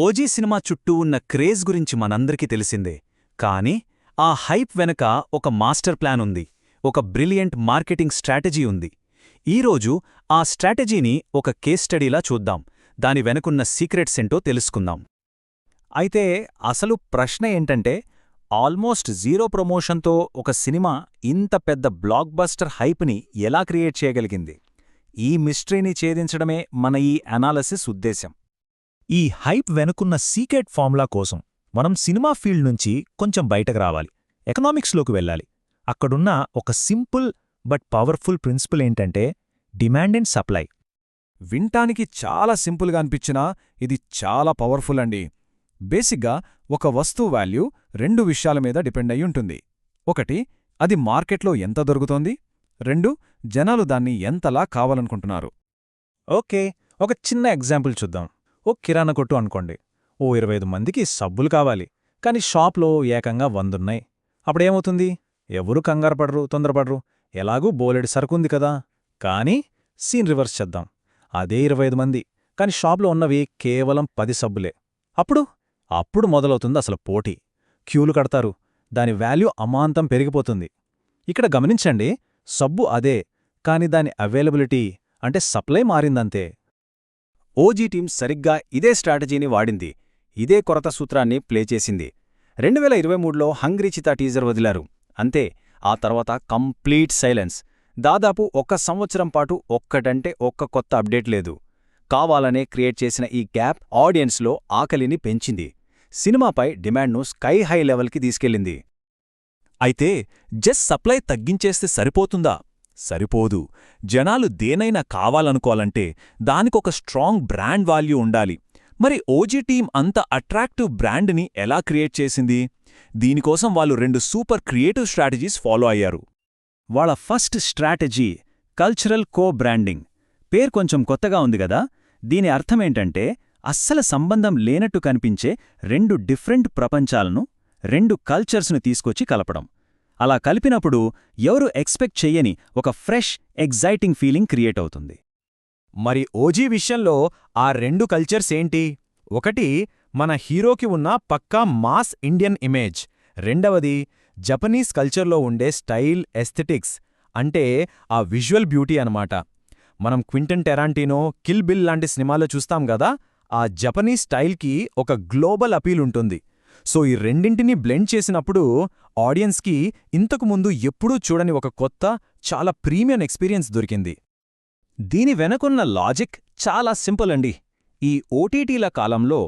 OG cinema చుట్టూ ఉన్న craze గురించి మనందరికీ తెలిసిందే. కానీ ఆ హైప్ వెనక ఒక మాస్టర్ ప్లాన్ ఉంది, ఒక బ్రిలియంట్ మార్కెటింగ్ స్ట్రాటజీ ఉంది. ఈరోజు ఆ స్ట్రాటజీని ఒక కేస్ స్టడీలా చూద్దాం, దాని వెనకున్న సీక్రెట్స్ ఏంటో తెలుసుకుందాం. అయితే అసలు ప్రశ్న ఏంటంటే, ఆల్మోస్ట్ జీరో ప్రమోషన్తో ఒక సినిమా ఇంత పెద్ద బ్లాక్ బస్టర్ హైప్ని ఎలా క్రియేట్ చేయగలిగింది? ఈ మిస్టరీని ఛేదించడమే మన ఈ అనాలసిస్ ఉద్దేశం. ఈ హైప్ వెనుకున్న సీక్రెట్ ఫార్ములా కోసం మనం సినిమా ఫీల్డ్ నుంచి కొంచెం బయటకు రావాలి, ఎకనామిక్స్లోకి వెళ్ళాలి. అక్కడున్న ఒక సింపుల్ బట్ పవర్ఫుల్ ప్రిన్సిపల్ ఏంటంటే డిమాండ్ అండ్ సప్లై. వింటానికి చాలా సింపుల్గా అనిపించినా ఇది చాలా పవర్ఫుల్ అండి. బేసిక్గా ఒక వస్తువు వాల్యూ రెండు విషయాల మీద డిపెండ్ అయి ఉంటుంది. ఒకటి, అది మార్కెట్లో ఎంత దొరుకుతోంది. రెండు, జనాలు దాన్ని ఎంతలా కావాలనుకుంటున్నారు. ఓకే, ఒక చిన్న ఎగ్జాంపుల్ చూద్దాం. ఓ కిరాణా కొట్టు అనుకోండి. ఓ 25 మందికి సబ్బులు కావాలి, కాని షాప్లో ఏకంగా 100 ఉన్నాయి. అప్పుడేమవుతుంది? ఎవరూ కంగారుపడరు, తొందరపడరు, ఎలాగూ బోలెడు సరుకుంది కదా. కానీ సీన్ రివర్స్ చేద్దాం. అదే 25 మంది, కాని షాప్లో ఉన్నవి కేవలం 10 సబ్బులే. అప్పుడు మొదలవుతుంది అసలు పోటీ. క్యూలు కడతారు, దాని వాల్యూ అమాంతం పెరిగిపోతుంది. ఇక్కడ గమనించండి, సబ్బు అదే, కాని దాని అవైలబిలిటీ అంటే సప్లై మారిందంతే. ఓజీ టీం సరిగ్గా ఇదే స్ట్రాటజీని వాడింది, ఇదే కొరత సూత్రాన్ని ప్లే చేసింది. 2023లో హంగ్రీ చితా టీజర్ వదిలారు, అంతే. ఆ తర్వాత కంప్లీట్ సైలెన్స్. దాదాపు 1 సంవత్సరం పాటు ఒక్కటంటే ఒక్క కొత్త అప్డేట్ లేదు. కావాలనే క్రియేట్ చేసిన ఈ గ్యాప్ ఆడియన్స్లో ఆకలిని పెంచింది, సినిమాపై డిమాండ్ను స్కై హై లెవెల్కి తీసుకెళ్ళింది. అయితే జస్ట్ సప్లై తగ్గించేస్తే సరిపోతుందా? సరిపోదు. జనాలు దేనైనా కావాలనుకోవాలంటే దానికొక స్ట్రాంగ్ బ్రాండ్ వాల్యూ ఉండాలి. మరి ఓజీ టీం అంత అట్రాక్టివ్ బ్రాండ్ని ఎలా క్రియేట్ చేసింది? దీనికోసం వాళ్ళు 2 సూపర్ క్రియేటివ్ స్ట్రాటజీస్ ఫాలో అయ్యారు. వాళ్ళ ఫస్ట్ స్ట్రాటజీ కల్చరల్ కో బ్రాండింగ్. పేరు కొంచెం కొత్తగా ఉంది గదా. దీని అర్థమేంటంటే, అస్సలు సంబంధం లేనట్టు కనిపించే 2 డిఫరెంట్ ప్రపంచాలను, 2 కల్చర్స్ను తీసుకొచ్చి కలపడం. అలా కలిపినప్పుడు ఎవరు ఎక్స్పెక్ట్ చెయ్యని ఒక ఫ్రెష్, ఎగ్జైటింగ్ ఫీలింగ్ క్రియేట్ అవుతుంది. మరి ఓజీ విషయంలో ఆ 2 కల్చర్స్ ఏంటి? ఒకటి, మన హీరోకి ఉన్న పక్కా మాస్ ఇండియన్ ఇమేజ్. రెండవది, జపనీస్ కల్చర్లో ఉండే స్టైల్, ఎస్థెటిక్స్, అంటే ఆ విజువల్ బ్యూటీ అనమాట. మనం క్వింటన్ టెరాంటినో, కిల్ బిల్ లాంటి సినిమాలో చూస్తాం గదా, ఆ జపనీస్ స్టైల్కి ఒక గ్లోబల్ అపీల్ ఉంటుంది. సో ఈ రెండింటినీ బ్లెండ్ చేసినప్పుడు ఆడియన్స్కి ఇంతకుముందు ఎప్పుడూ చూడని ఒక కొత్త, చాలా ప్రీమియం ఎక్స్పీరియన్స్ దొరికింది. దీని వెనకున్న లాజిక్ చాలా సింపుల్ అండి. ఈ ఓటీటీల కాలంలో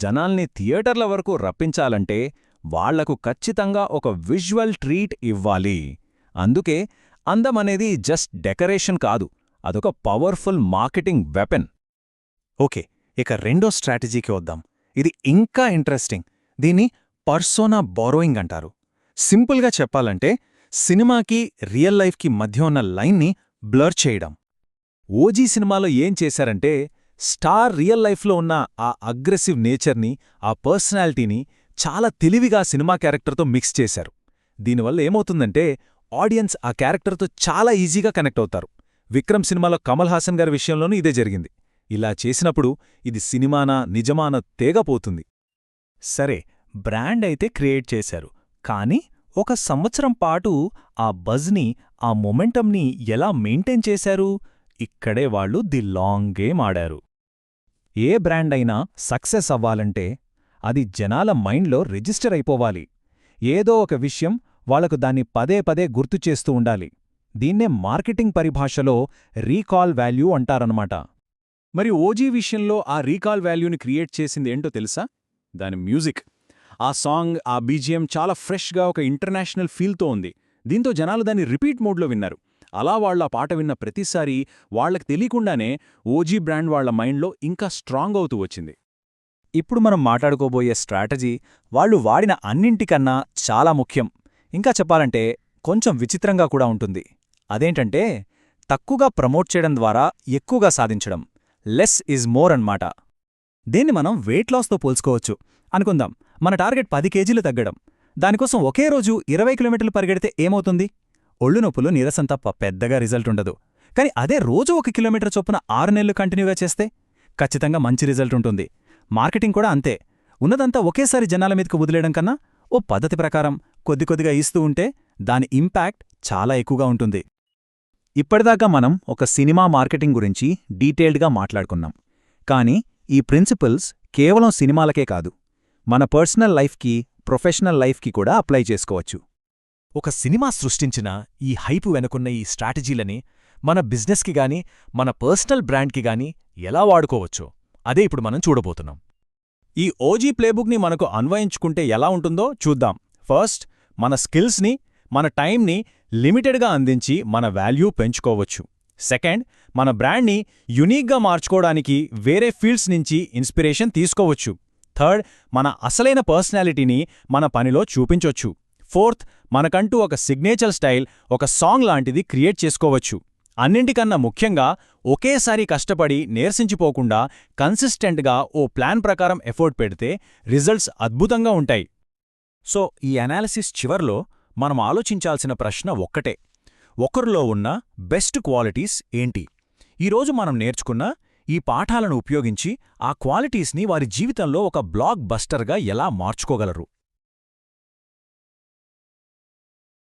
జనాల్ని థియేటర్ల వరకు రప్పించాలంటే వాళ్లకు ఖచ్చితంగా ఒక విజువల్ ట్రీట్ ఇవ్వాలి. అందుకే అందమనేది జస్ట్ డెకరేషన్ కాదు, అదొక పవర్ఫుల్ మార్కెటింగ్ వెపన్. ఓకే, ఇక రెండో స్ట్రాటజీకి వద్దాం. ఇది ఇంకా ఇంట్రెస్టింగ్. దీన్ని పర్సోనా బారోయింగ్ అంటారు. సింపుల్గా చెప్పాలంటే, సినిమాకి రియల్ లైఫ్కి మధ్య ఉన్న లైన్ని బ్లర్ చేయడం. ఓజీ సినిమాలో ఏం చేశారంటే, స్టార్ రియల్ లైఫ్లో ఉన్న ఆ అగ్రెసివ్ నేచర్ని, ఆ పర్సనాలిటీని చాలా తెలివిగా సినిమా క్యారెక్టర్తో మిక్స్ చేశారు. దీనివల్ల ఏమవుతుందంటే, ఆడియన్స్ ఆ క్యారెక్టర్తో చాలా ఈజీగా కనెక్ట్ అవుతారు. విక్రమ్ సినిమాలో కమల్ హాసన్ గారి విషయంలోనూ ఇదే జరిగింది. ఇలా చేసినప్పుడు ఇది సినిమానా నిజమానా తేగపోతుంది. సరే, బ్రాండ్ అయితే క్రియేట్ చేశారు, కానీ 1 సంవత్సరం పాటు ఆ బజ్ని, ఆ మొమెంటంని ఎలా మెయింటైన్ చేశారు? ఇక్కడే వాళ్ళు ది లాంగ్ గేమ్ ఆడారు. ఏ బ్రాండ్ అయినా సక్సెస్ అవ్వాలంటే అది జనాల మైండ్లో రిజిస్టర్ అయిపోవాలి. ఏదో ఒక విషయం వాళ్లకు దాన్ని పదే పదే గుర్తుచేస్తూ ఉండాలి. దీన్నే మార్కెటింగ్ పరిభాషలో రీకాల్ వాల్యూ అంటారన్నమాట. మరి ఓజీ విషయంలో ఆ రీకాల్ వాల్యూని క్రియేట్ చేసింది ఏంటో తెలుసా? దాని మ్యూజిక్. ఆ సాంగ్, ఆ బీజిఎం చాలా ఫ్రెష్గా ఒక ఇంటర్నేషనల్ ఫీల్తో ఉంది. దీంతో జనాలు దాన్ని రిపీట్ మోడ్లో విన్నారు. అలా వాళ్ళ పాట విన్న ప్రతిసారీ వాళ్లకు తెలియకుండానే ఓజీ బ్రాండ్ వాళ్ల మైండ్లో ఇంకా స్ట్రాంగ్ అవుతూ వచ్చింది. ఇప్పుడు మనం మాట్లాడుకోబోయే స్ట్రాటజీ వాళ్ళు వాడిన అన్నింటికన్నా చాలా ముఖ్యం. ఇంకా చెప్పాలంటే కొంచెం విచిత్రంగా కూడా ఉంటుంది. అదేంటంటే, తక్కువగా ప్రమోట్ చేయడం ద్వారా ఎక్కువగా సాధించడం. లెస్ ఈజ్ మోర్ అన్నమాట. దీన్ని మనం వెయిట్ లాస్తో పోల్చుకోవచ్చు. అనుకుందాం, మన టార్గెట్ 10 కేజీలు తగ్గడం. దానికోసం ఒకే రోజు 20 కిలోమీటర్లు పరిగెడితే ఏమవుతుంది? ఒళ్ళు నొప్పులు, నీరసం తప్ప పెద్దగా రిజల్ట్ ఉండదు. కాని అదే రోజు 1 కిలోమీటర్ చొప్పున 6 నెలలు కంటిన్యూగా చేస్తే ఖచ్చితంగా మంచి రిజల్ట్ ఉంటుంది. మార్కెటింగ్ కూడా అంతే. ఉన్నదంతా ఒకేసారి జనాల మీదకు వదిలేయడం కన్నా ఓ పద్ధతి ప్రకారం కొద్ది కొద్దిగా ఇస్తూ ఉంటే దాని ఇంపాక్ట్ చాలా ఎక్కువగా ఉంటుంది. ఇప్పటిదాకా మనం ఒక సినిమా మార్కెటింగ్ గురించి డీటెయిల్డ్గా మాట్లాడుకున్నాం. కానీ ఈ ప్రిన్సిపల్స్ కేవలం సినిమాలకే కాదు, మన పర్సనల్ లైఫ్కి, ప్రొఫెషనల్ లైఫ్కి కూడా అప్లై చేసుకోవచ్చు. ఒక సినిమా సృష్టించిన ఈ హైపు వెనుకున్న ఈ స్ట్రాటజీలని మన బిజినెస్కి గాని, మన పర్సనల్ బ్రాండ్కి గాని ఎలా వాడుకోవచ్చో అదే ఇప్పుడు మనం చూడబోతున్నాం. ఈ ఓజీ ప్లేబుక్ని మనకు అన్వయించుకుంటే ఎలా ఉంటుందో చూద్దాం. ఫస్ట్, మన స్కిల్స్ని, మన టైంని లిమిటెడ్గా అందించి మన వాల్యూ పెంచుకోవచ్చు. సెకండ్, మన బ్రాండ్ని యునీక్గా మార్చుకోవడానికి వేరే ఫీల్డ్స్ నుంచి ఇన్స్పిరేషన్ తీసుకోవచ్చు. థర్డ్, మన అసలైన పర్సనాలిటీని మన పనిలో చూపించొచ్చు. ఫోర్త్, మనకంటూ ఒక సిగ్నేచర్ స్టైల్, ఒక సాంగ్ లాంటిది క్రియేట్ చేసుకోవచ్చు. అన్నింటికన్నా ముఖ్యంగా ఒకేసారి కష్టపడి నీరసించిపోకుండా కన్సిస్టెంట్గా ఓ ప్లాన్ ప్రకారం ఎఫర్ట్ పెడితే రిజల్ట్స్ అద్భుతంగా ఉంటాయి. సో ఈ అనాలిసిస్ చివర్లో మనం ఆలోచించాల్సిన ప్రశ్న ఒక్కటే: ఒకరిలో ఉన్న బెస్ట్ క్వాలిటీస్ ఏంటి? ఈరోజు మనం నేర్చుకున్న ఈ పాఠాలను ఉపయోగించి ఆ క్వాలిటీస్ని వారి జీవితంలో ఒక బ్లాక్ బస్టర్గా ఎలా మార్చుకోగలరు?